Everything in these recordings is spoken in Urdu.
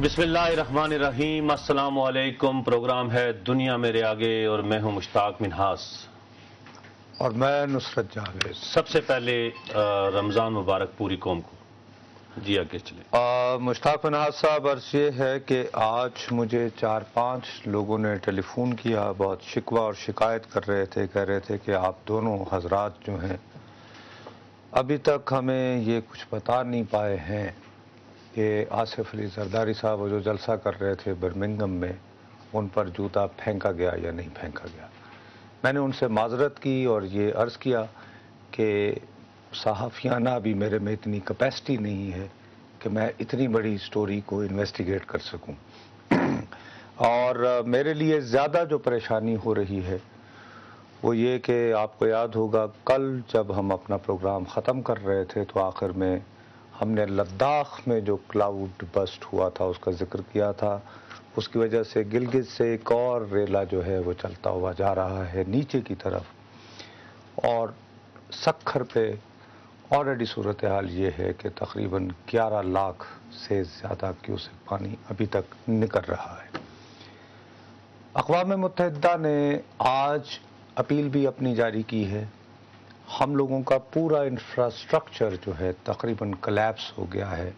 بسم اللہ الرحمن الرحیم، السلام علیکم۔ پروگرام ہے دنیا میرے آگے اور میں ہوں مشتاق منہاس اور میں نصرت جاوید۔ سب سے پہلے رمضان مبارک پوری قوم کو۔ جی آگے چلیں۔ مشتاق منہاس صاحب، عرض یہ ہے کہ آج مجھے 4-5 لوگوں نے ٹیلی فون کیا، بہت شکوہ اور شکایت کر رہے تھے، کہہ رہے تھے کہ آپ دونوں حضرات جو ہیں ابھی تک ہمیں یہ کچھ بتا نہیں پائے ہیں کہ آصف علی زرداری صاحب وہ جو جلسہ کر رہے تھے برمنگھم میں، ان پر جوتا پھینکا گیا یا نہیں پھینکا گیا۔ میں نے ان سے معذرت کی اور یہ عرض کیا کہ صحافیانہ بھی میرے میں اتنی کیپیسٹی نہیں ہے کہ میں اتنی بڑی سٹوری کو انویسٹیگیٹ کر سکوں، اور میرے لیے زیادہ جو پریشانی ہو رہی ہے وہ یہ کہ آپ کو یاد ہوگا کل جب ہم اپنا پروگرام ختم کر رہے تھے تو آخر میں ہم نے لداخ میں جو کلاؤڈ بسٹ ہوا تھا اس کا ذکر کیا تھا۔ اس کی وجہ سے گلگت سے ایک اور ریلا جو ہے وہ چلتا ہوا جا رہا ہے نیچے کی طرف، اور سکھر پہ آلریڈی صورتحال یہ ہے کہ تقریباً 11 لاکھ سے زیادہ کیوسک پانی ابھی تک نکل رہا ہے۔ اقوام متحدہ نے آج اپیل بھی اپنی جاری کی ہے۔ ہم لوگوں کا پورا انفراسٹرکچر جو ہے تقریباً کلیپس ہو گیا ہے،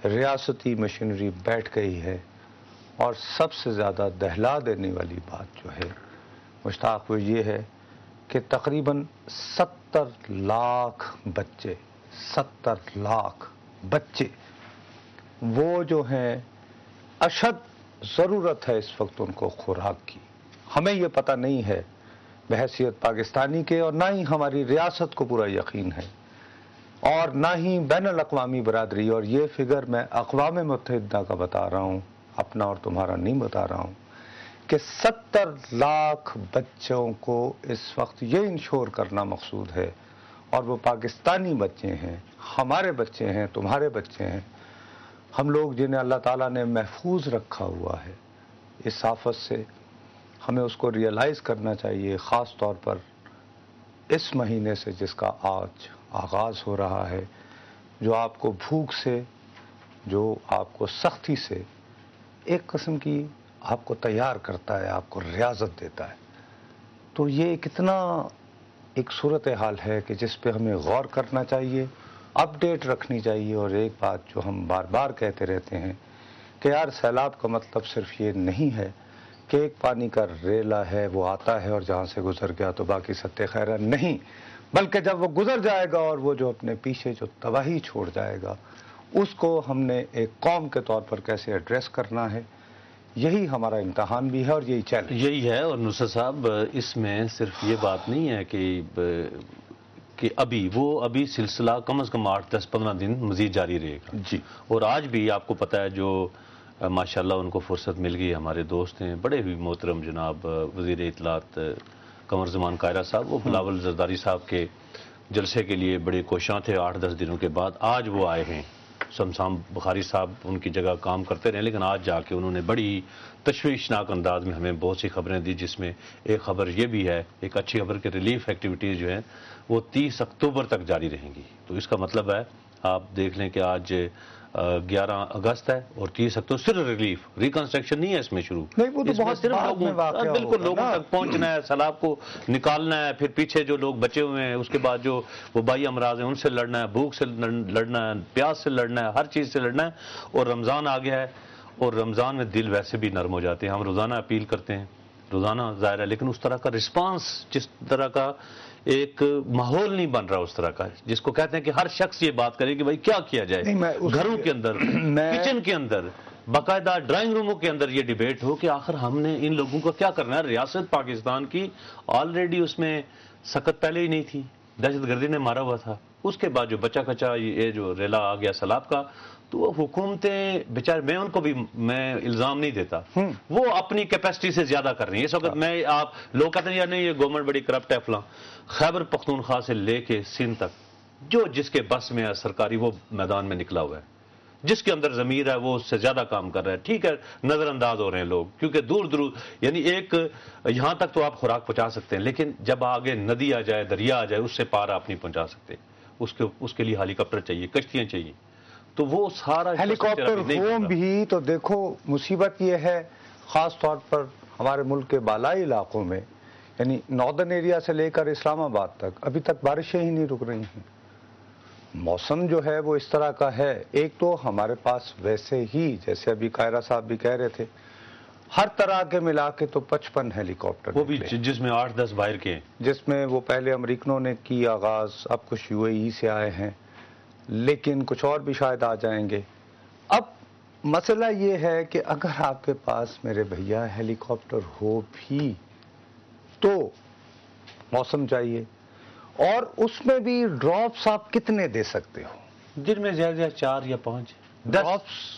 ریاستی مشینری بیٹھ گئی ہے، اور سب سے زیادہ دہلا دینے والی بات جو ہے مشتاق وہ یہ ہے کہ تقریباً 70 لاکھ بچے وہ جو ہیں اشد ضرورت ہے اس وقت ان کو خوراک کی۔ ہمیں یہ پتہ نہیں ہے بحیثیت پاکستانی کے، اور نہ ہی ہماری ریاست کو پورا یقین ہے، اور نہ ہی بین الاقوامی برادری، اور یہ فگر میں اقوام متحدہ کا بتا رہا ہوں، اپنا اور تمہارا نہیں بتا رہا ہوں، کہ 70 لاکھ بچوں کو اس وقت یہ انشور کرنا مقصود ہے، اور وہ پاکستانی بچے ہیں، ہمارے بچے ہیں، تمہارے بچے ہیں، ہم لوگ جنہیں اللہ تعالیٰ نے محفوظ رکھا ہوا ہے اس آفت سے۔ ہمیں اس کو ریئلائز کرنا چاہیے، خاص طور پر اس مہینے سے جس کا آج آغاز ہو رہا ہے، جو آپ کو بھوک سے، جو آپ کو سختی سے ایک قسم کی آپ کو تیار کرتا ہے، آپ کو ریاضت دیتا ہے۔ تو یہ کتنا ایک صورتحال ہے کہ جس پہ ہمیں غور کرنا چاہیے، اپ ڈیٹ رکھنی چاہیے۔ اور ایک بات جو ہم بار بار کہتے رہتے ہیں کہ یار سیلاب کا مطلب صرف یہ نہیں ہے کہ ایک پانی کا ریلا ہے وہ آتا ہے اور جہاں سے گزر گیا تو باقی ستہ خیرہ، نہیں، بلکہ جب وہ گزر جائے گا اور وہ جو اپنے پیچھے جو تباہی چھوڑ جائے گا اس کو ہم نے ایک قوم کے طور پر کیسے ایڈریس کرنا ہے، یہی ہمارا امتحان بھی ہے اور یہی چیلنج یہی ہے۔ اور نصرت صاحب، اس میں صرف یہ بات نہیں ہے کہ ابھی سلسلہ کم از کم 8-10-15 دن مزید جاری رہے گا جی۔ اور آج بھی آپ کو پتہ ہے جو ماشاءاللہ ان کو فرصت مل گئی، ہمارے دوست ہیں بڑے بھی محترم جناب وزیر اطلاعات قمر زمان قاہرہ صاحب، وہ بلاول زرداری صاحب کے جلسے کے لیے بڑے کوشاں تھے 8-10 دنوں کے بعد آج وہ آئے ہیں۔ شمشام بخاری صاحب ان کی جگہ کام کرتے رہے، لیکن آج جا کے انہوں نے بڑی تشویشناک انداز میں ہمیں بہت سی خبریں دی، جس میں ایک خبر یہ بھی ہے، ایک اچھی خبر کہ ریلیف ایکٹیویٹیز جو ہیں وہ 30 اکتوبر تک جاری رہیں گی۔ تو اس کا مطلب ہے آپ دیکھ لیں کہ آج 11 اگست ہے اور 30 اکتوبر صرف ریلیف، ریکنسٹرکشن نہیں ہے اس میں شروع، نہیں، وہ تو اس میں بہت صرف بعد میں واقعہ بالکل ہوگا لوگوں نا۔ تک پہنچنا ہے، سیلاب کو نکالنا ہے، پھر پیچھے جو لوگ بچے ہوئے ہیں اس کے بعد جو وبائی امراض ہیں ان سے لڑنا ہے، بھوک سے لڑنا ہے، پیاس سے لڑنا ہے، ہر چیز سے لڑنا ہے۔ اور رمضان آ گیا ہے اور رمضان میں دل ویسے بھی نرم ہو جاتے ہیں، ہم روزانہ اپیل کرتے ہیں، روزانہ ظاہر ہے، لیکن اس طرح کا رسپانس، جس طرح کا ایک ماحول نہیں بن رہا اس طرح کا، جس کو کہتے ہیں کہ ہر شخص یہ بات کرے کہ بھائی کیا کیا جائے، گھروں کے اندر، کچن کے اندر، باقاعدہ ڈرائنگ روموں کے اندر یہ ڈیبیٹ ہو کہ آخر ہم نے ان لوگوں کا کیا کرنا ہے۔ ریاست پاکستان کی آلریڈی اس میں سخت پہلے ہی نہیں تھی، دہشت گردی نے مارا ہوا تھا، اس کے بعد جو بچا کچا یہ جو ریلا آ گیا سیلاب کا، تو وہ حکومتیں بیچارے، میں ان کو بھی میں الزام نہیں دیتا، وہ اپنی کیپیسٹی سے زیادہ کر رہی ہیں اس وقت۔ میں آپ لوگ کہتے ہیں یا نہیں یہ گورنمنٹ بڑی کرپٹ ہے فلاں، خیبر پختونخوا سے لے کے سندھ تک جو جس کے بس میں ہے سرکاری وہ میدان میں نکلا ہوا ہے، جس کے اندر ضمیر ہے وہ اس سے زیادہ کام کر رہا ہے۔ ٹھیک ہے نظر انداز ہو رہے ہیں لوگ کیونکہ دور دور، یعنی ایک یہاں تک تو آپ خوراک پہنچا سکتے ہیں، لیکن جب آگے ندی آ جائے، دریا آ جائے، اس سے پار آپ نہیں پہنچا سکتے، اس کے لیے ہیلی کاپٹر چاہیے، کشتیاں چاہیے۔ تو وہ سارا ہیلی کاپٹر ہوم بھی تو دیکھو مصیبت یہ ہے خاص طور پر ہمارے ملک کے بالائی علاقوں میں، یعنی ناردرن ایریا سے لے کر اسلام آباد تک ابھی تک بارشیں ہی نہیں رک رہی ہیں۔ موسم جو ہے وہ اس طرح کا ہے، ایک تو ہمارے پاس ویسے ہی جیسے ابھی قاہرہ صاحب بھی کہہ رہے تھے ہر طرح کے ملا کے تو 55 ہیلی کاپٹر وہ بھی جس میں 8-10 باہر کے ہیں، جس میں وہ پہلے امریکنوں نے کی آغاز، اب کچھ UAE سے آئے ہیں، لیکن کچھ اور بھی شاید آ جائیں گے۔ اب مسئلہ یہ ہے کہ اگر آپ کے پاس میرے بھیا ہیلی کاپٹر ہو بھی تو موسم چاہیے، اور اس میں بھی ڈراپس آپ کتنے دے سکتے ہو؟ دن میں زیادہ 4 یا 5 ڈراپس